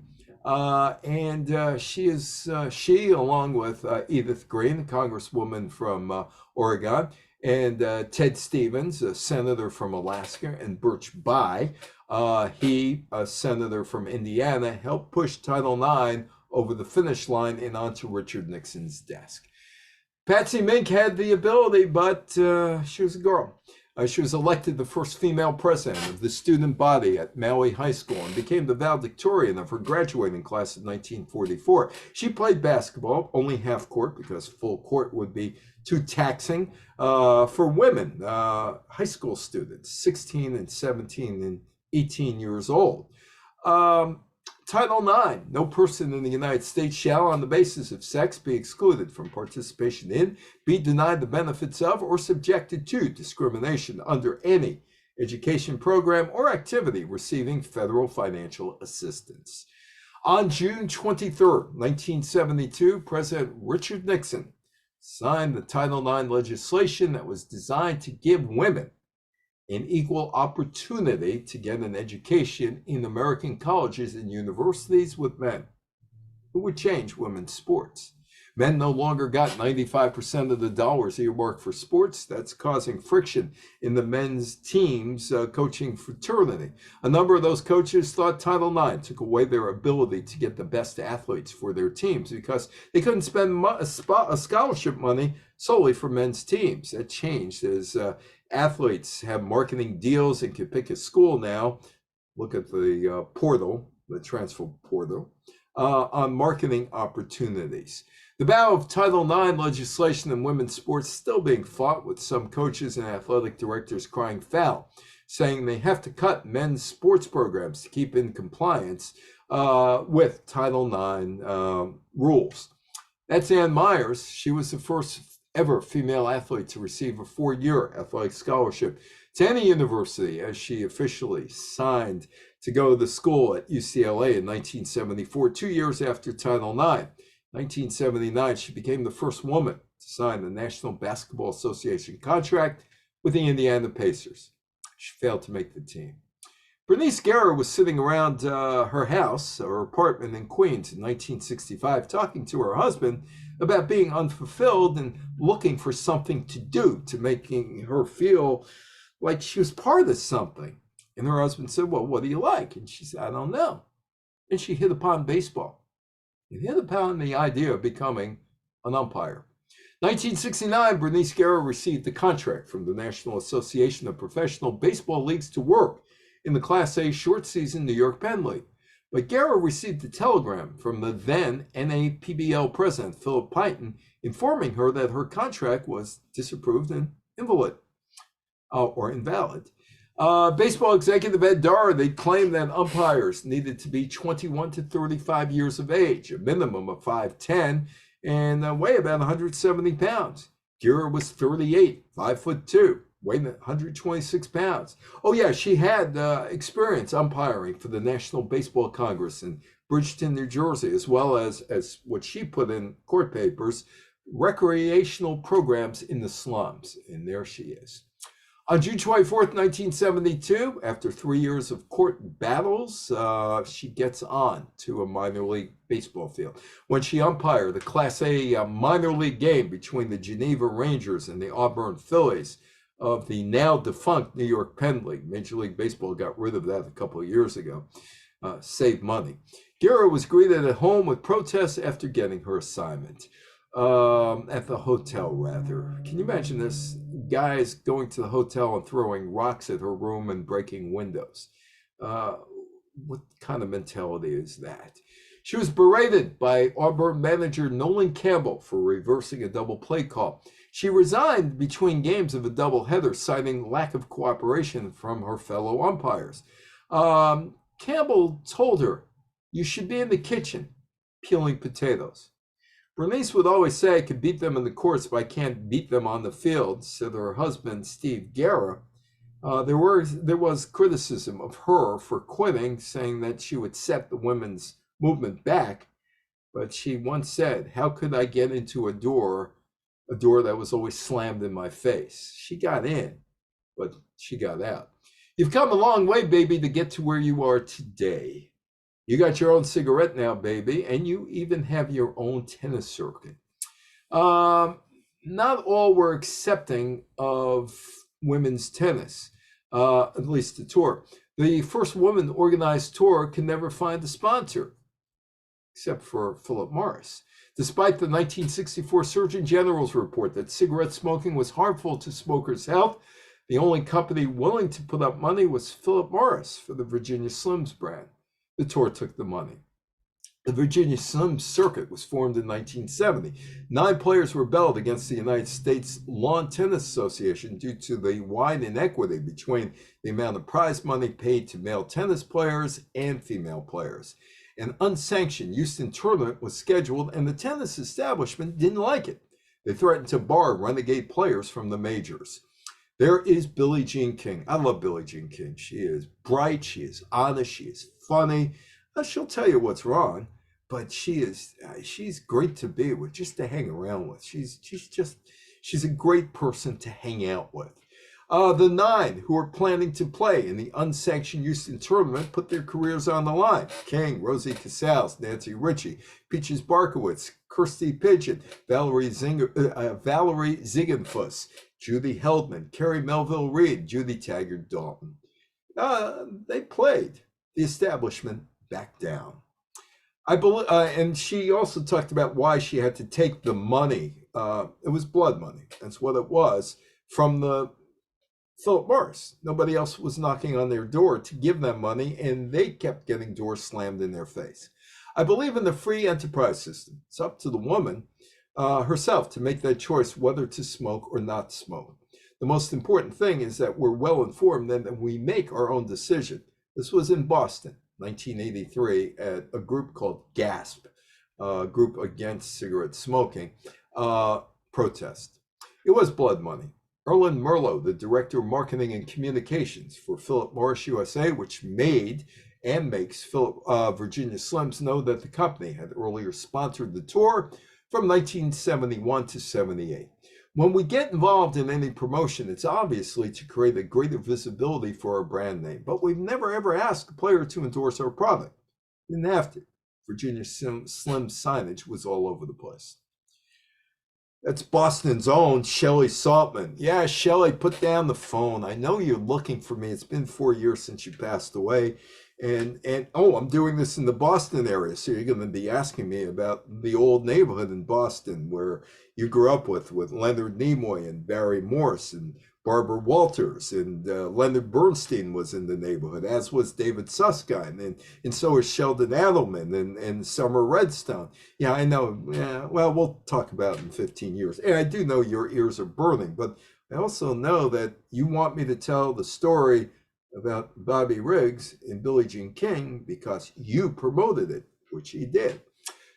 She, along with Edith Green, a congresswoman from Oregon, and Ted Stevens, a senator from Alaska, and Birch Bayh, he, a senator from Indiana, helped push Title IX over the finish line and onto Richard Nixon's desk. Patsy Mink had the ability, but she was a girl. She was elected the first female president of the student body at Maui High School and became the valedictorian of her graduating class in 1944. She played basketball, only half court because full court would be too taxing for women, high school students, 16 and 17 and 18 years old. Title IX, no person in the United States shall, on the basis of sex, be excluded from participation in, be denied the benefits of, or subjected to discrimination under any education program or activity receiving federal financial assistance. On June 23, 1972, President Richard Nixon signed the Title IX legislation that was designed to give women an equal opportunity to get an education in American colleges and universities with men. It would change women's sports. Men no longer got 95% of the dollars earmarked for sports. That's causing friction in the men's teams coaching fraternity. A number of those coaches thought Title IX took away their ability to get the best athletes for their teams because they couldn't spend scholarship money solely for men's teams. That changed as athletes have marketing deals and can pick a school now. Look at the portal, the transfer portal, on marketing opportunities. The battle of Title IX legislation in women's sports is still being fought, with some coaches and athletic directors crying foul, saying they have to cut men's sports programs to keep in compliance with Title IX rules. That's Ann Myers. She was the first ever female athlete to receive a 4-year athletic scholarship to any university, as she officially signed to go to the school at UCLA in 1974, 2 years after Title IX. 1979, she became the first woman to sign the National Basketball Association contract with the Indiana Pacers. She failed to make the team. Bernice Guerra was sitting around her house or apartment in Queens in 1965 talking to her husband about being unfulfilled and looking for something to do to making her feel like she was part of something. And her husband said, well, what do you like? And she said, I don't know. And she hit upon baseball. And hit upon the idea of becoming an umpire. 1969, Bernice Guerra received a contract from the National Association of Professional Baseball Leagues to work in the Class A short season New York Penn League. But Guerra received a telegram from the then NAPBL president, Philip Payton, informing her that her contract was disapproved and invalid, or invalid. Baseball executive Ed Darr, they claimed that umpires needed to be 21 to 35 years of age, a minimum of 5'10", and weigh about 170 pounds. Guerra was 38, 5'2", weighed 126 pounds. Oh yeah, she had experience umpiring for the National Baseball Congress in Bridgeton, New Jersey, as well as what she put in court papers, recreational programs in the slums. And there she is. On June 24th, 1972, after 3 years of court battles, she gets on to a minor league baseball field. When she umpired the Class A minor league game between the Geneva Rangers and the Auburn Phillies of the now defunct New York Penn League. Major League Baseball got rid of that a couple of years ago, saved money. Guerra was greeted at home with protests after getting her assignment. At the hotel, rather. Can you imagine this? Guys going to the hotel and throwing rocks at her room and breaking windows. What kind of mentality is that? She was berated by Auburn manager Nolan Campbell for reversing a double play call. She resigned between games of a doubleheader, citing lack of cooperation from her fellow umpires. Campbell told her, "You should be in the kitchen peeling potatoes." Bernice would always say, "I could beat them in the courts, but I can't beat them on the field," said her husband, Steve Guerra. There was criticism of her for quitting, saying that she would set the women's movement back. But she once said, "How could I get into a door that was always slammed in my face?" She got in, but she got out. You've come a long way, baby, to get to where you are today. You got your own cigarette now, baby, and you even have your own tennis circuit. Not all were accepting of women's tennis, at least the tour. The first woman-organized tour could never find a sponsor, except for Philip Morris. Despite the 1964 Surgeon General's report that cigarette smoking was harmful to smokers' health, the only company willing to put up money was Philip Morris for the Virginia Slims brand. The tour took the money. The Virginia Slims circuit was formed in 1970. 9 players rebelled against the United States Lawn Tennis Association due to the wide inequity between the amount of prize money paid to male tennis players and female players. An unsanctioned Houston tournament was scheduled, and the tennis establishment didn't like it. They threatened to bar renegade players from the majors. There is Billie Jean King. I love Billie Jean King. She is bright, she is honest, she is funny. She'll tell you what's wrong, but she's great to be with, just to hang around with. She's a great person to hang out with. The 9 who are planning to play in the unsanctioned Houston tournament put their careers on the line. King, Rosie Casals, Nancy Ritchie, Peaches Barkowitz, Kirsty Pigeon, Valerie Ziegenfuss, Judy Heldman, Carrie Melville Reed, Judy Taggart Dalton. They played. The establishment backed down. I believe, and she also talked about why she had to take the money. It was blood money. That's what it was, from the Philip Morris. Nobody else was knocking on their door to give them money, and they kept getting doors slammed in their face. I believe in the free enterprise system. It's up to the woman herself to make that choice whether to smoke or not smoke. The most important thing is that we're well informed and that we make our own decision. This was in Boston, 1983, at a group called GASP, a group against cigarette smoking, protest. It was blood money. Erlen Merlot, the director of marketing and communications for Philip Morris USA, which made and makes Virginia Slims, know that the company had earlier sponsored the tour from 1971 to 78. When we get involved in any promotion, it's obviously to create a greater visibility for our brand name, but we've never ever asked a player to endorse our product. We didn't have to. Virginia Slim signage was all over the place. That's Boston's own Shelly Saltman. Yeah, Shelly, put down the phone. I know you're looking for me. It's been 4 years since you passed away. And oh, I'm doing this in the Boston area. So you're going to be asking me about the old neighborhood in Boston where you grew up with Leonard Nimoy and Barry Morse and Barbara Walters, and Leonard Bernstein was in the neighborhood, as was David Susskind, and so is Sheldon Adelman and Summer Redstone. Yeah, I know. Yeah, well, we'll talk about it in 15 years. And I do know your ears are burning, but I also know that you want me to tell the story about Bobby Riggs and Billie Jean King because you promoted it, which he did.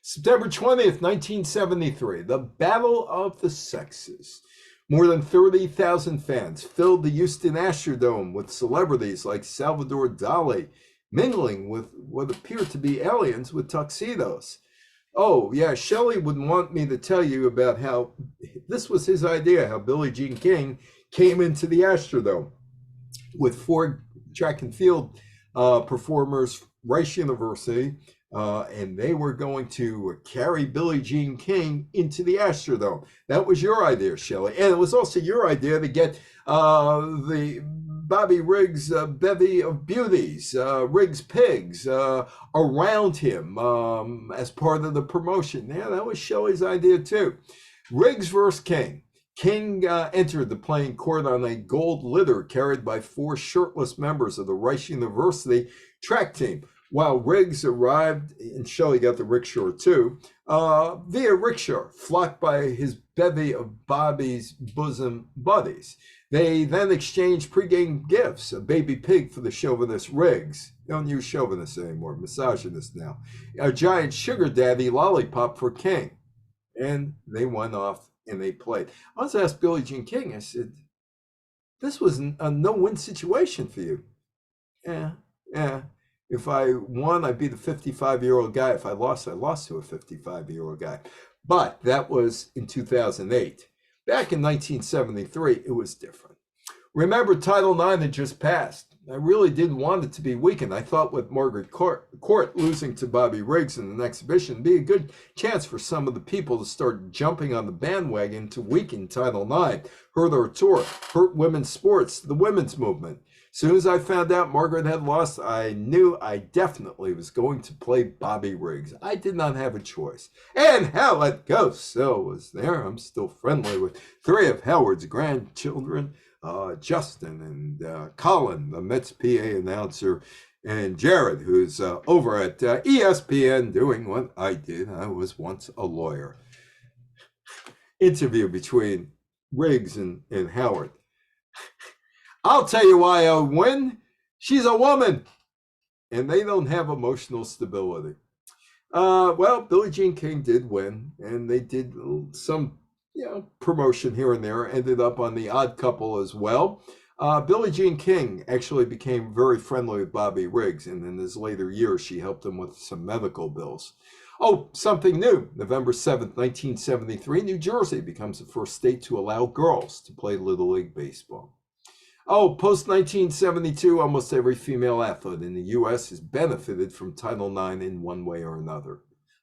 September 20th, 1973, the Battle of the Sexes. More than 30,000 fans filled the Houston Astrodome with celebrities like Salvador Dali mingling with what appeared to be aliens with tuxedos. Oh, yeah, Shelley would want me to tell you about how this was his idea, how Billie Jean King came into the Astrodome with 4 track and field performers, Rice University, and they were going to carry Billie Jean King into the Astrodome. That was your idea, Shelley. And it was also your idea to get the Bobby Riggs bevy of beauties, Riggs pigs, around him as part of the promotion. Yeah, that was Shelley's idea too. Riggs versus King. King entered the playing court on a gold litter carried by 4 shirtless members of the Rice University track team, while Riggs arrived, and Shelley got the rickshaw too, via rickshaw, flocked by his bevy of Bobby's bosom buddies. They then exchanged pregame gifts, a baby pig for the chauvinist Riggs. Don't use chauvinist anymore, misogynist now. A giant sugar daddy lollipop for King. And they went off and they played. I was asked Billie Jean King, I said, this was a no-win situation for you. Yeah. If I won, I'd be the 55-year-old guy. If I lost to a 55-year-old guy. But that was in 2008. Back in 1973, it was different. Remember, Title IX had just passed. I really didn't want it to be weakened. I thought with Margaret Court losing to Bobby Riggs in an exhibition would be a good chance for some of the people to start jumping on the bandwagon to weaken Title IX, hurt our tour, hurt women's sports, the women's movement. As soon as I found out Margaret had lost, I knew I definitely was going to play Bobby Riggs. I did not have a choice. And Howard Cosell was there. I'm still friendly with 3 of Howard's grandchildren, Justin and Colin, the Mets PA announcer, and Jared, who's over at ESPN doing what I did. I was once a lawyer. Interview between Riggs and Howard. I'll tell you why I win. She's a woman. And they don't have emotional stability. Well, Billie Jean King did win, and they did some promotion here and there, ended up on The Odd Couple as well. Billie Jean King actually became very friendly with Bobby Riggs, and in his later years, she helped him with some medical bills. Oh, something new. November 7th, 1973, New Jersey becomes the first state to allow girls to play Little League Baseball. Oh, post-1972, almost every female athlete in the U.S. has benefited from Title IX in one way or another,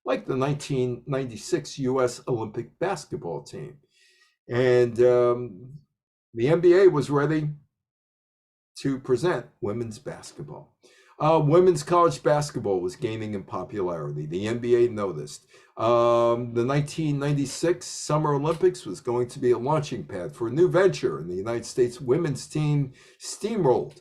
like the 1996 U.S. Olympic basketball team. And the NBA was ready to present women's basketball. Women's college basketball was gaining in popularity. The NBA noticed. The 1996 Summer Olympics was going to be a launching pad for a new venture, and the United States women's team steamrolled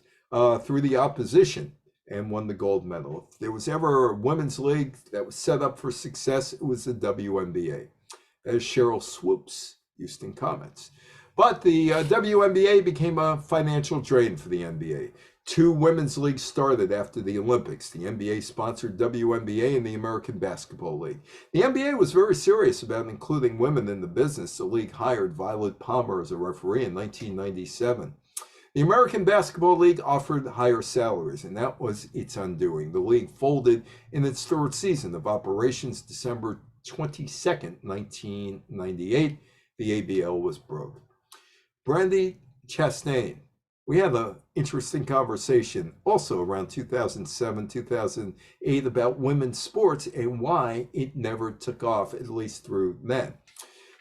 through the opposition and won the gold medal. If there was ever a women's league that was set up for success, it was the WNBA, as Cheryl Swoops Houston comments. But the WNBA became a financial drain for the NBA. 2 women's leagues started after the Olympics. The NBA sponsored WNBA and the American Basketball League. The NBA was very serious about including women in the business. The league hired Violet Palmer as a referee in 1997. The American Basketball League offered higher salaries, and that was its undoing. The league folded in its 3rd season of operations, December 22nd, 1998, the ABL was broke. Brandi Chastain, we had an interesting conversation also around 2007, 2008 about women's sports and why it never took off, at least through then.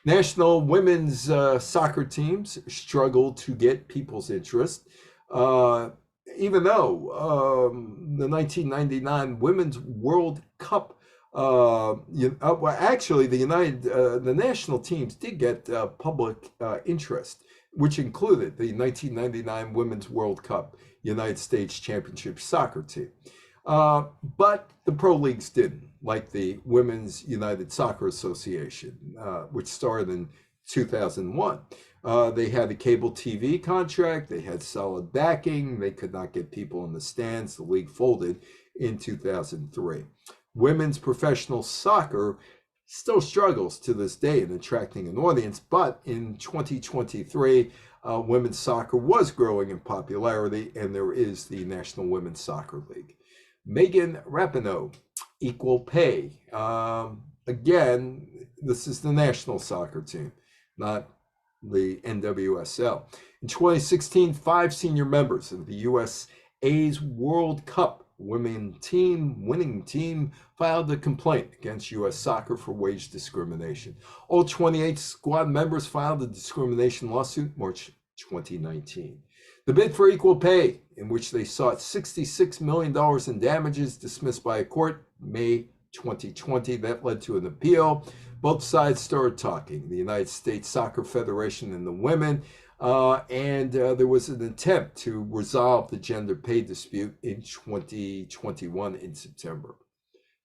National women's soccer teams struggled to get people's interest, even though the 1999 Women's World Cup. Well, actually, the national teams did get public interest, which included the 1999 Women's World Cup United States Championship soccer team. But the pro leagues didn't, like the Women's United Soccer Association, which started in 2001. They had a cable TV contract, they had solid backing, they could not get people in the stands. The league folded in 2003. Women's professional soccer still struggles to this day in attracting an audience, but in 2023, women's soccer was growing in popularity, and there is the National Women's Soccer League. Megan Rapinoe, equal pay. Again, this is the national soccer team, not the NWSL. In 2016, 5 senior members of the USA's World Cup winning team filed a complaint against U.S. Soccer for wage discrimination. All 28 squad members filed a discrimination lawsuit March 2019. The bid for equal pay, in which they sought $66 million in damages, dismissed by a court May 2020. That led to an appeal. Both sides started talking, the United States Soccer Federation and the women, and there was an attempt to resolve the gender pay dispute in 2021 in September.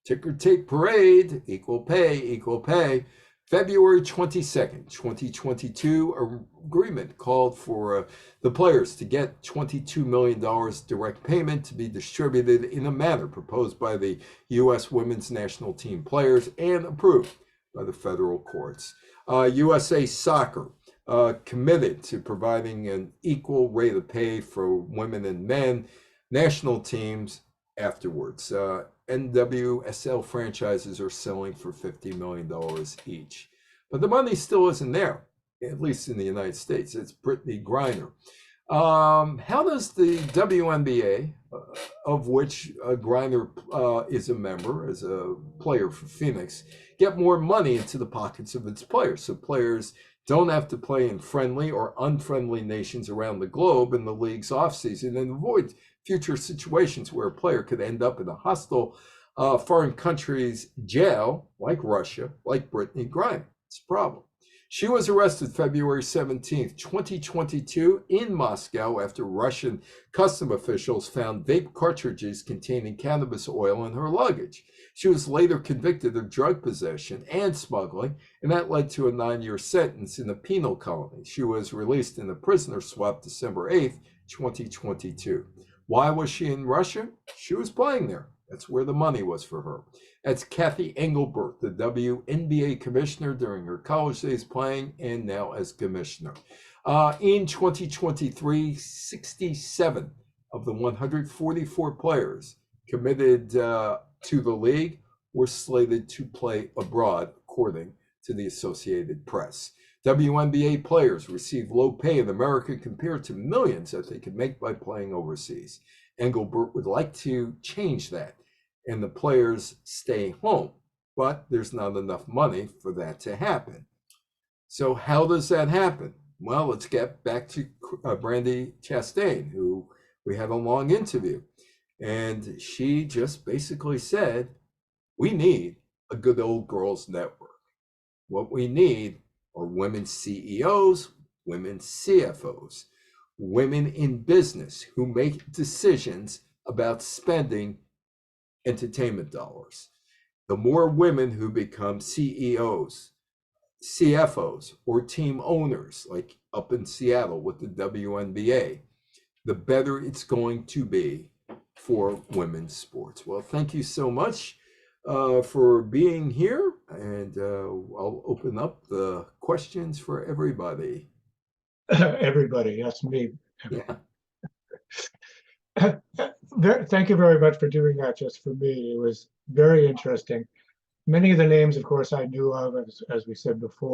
Ticker tape parade, equal pay. February 22nd, 2022, agreement called for the players to get $22 million direct payment to be distributed in a manner proposed by the U.S. women's national team players and approved by the federal courts. USA Soccer committed to providing an equal rate of pay for women and men national teams afterwards. NWSL franchises are selling for $50 million each. But the money still isn't there, at least in the United States. It's Brittney Griner. How does the WNBA, of which Griner is a member, as a player for Phoenix, get more money into the pockets of its players, so players don't have to play in friendly or unfriendly nations around the globe in the league's offseason and avoid future situations where a player could end up in a hostile foreign country's jail, like Russia, like Brittney Griner? It's a problem. She was arrested February 17th, 2022 in Moscow after Russian custom officials found vape cartridges containing cannabis oil in her luggage. She was later convicted of drug possession and smuggling, and that led to a 9-year sentence in a penal colony. She was released in a prisoner swap December 8th, 2022. Why was she in Russia? She was playing there. That's where the money was for her. That's Cathy Engelbert, the WNBA commissioner during her college days playing and now as commissioner. In 2023, 67 of the 144 players committed to the league were slated to play abroad, according to the Associated Press. WNBA players receive low pay in America compared to millions that they could make by playing overseas. Engelbert would like to change that, and the players stay home, but there's not enough money for that to happen. So how does that happen? Well, let's get back to Brandi Chastain, who we had a long interview, and she just basically said, we need a good old girls network. What we need are women CEOs, women CFOs, women in business who make decisions about spending entertainment dollars. The more women who become CEOs, CFOs, or team owners, like up in Seattle with the WNBA, the better it's going to be for women's sports. Well, thank you so much for being here, and I'll open up the questions for everybody. Everybody, that's me. Yeah. Thank you very much for doing that just for me. It was very interesting. Many of the names, of course, I knew of, as we said before.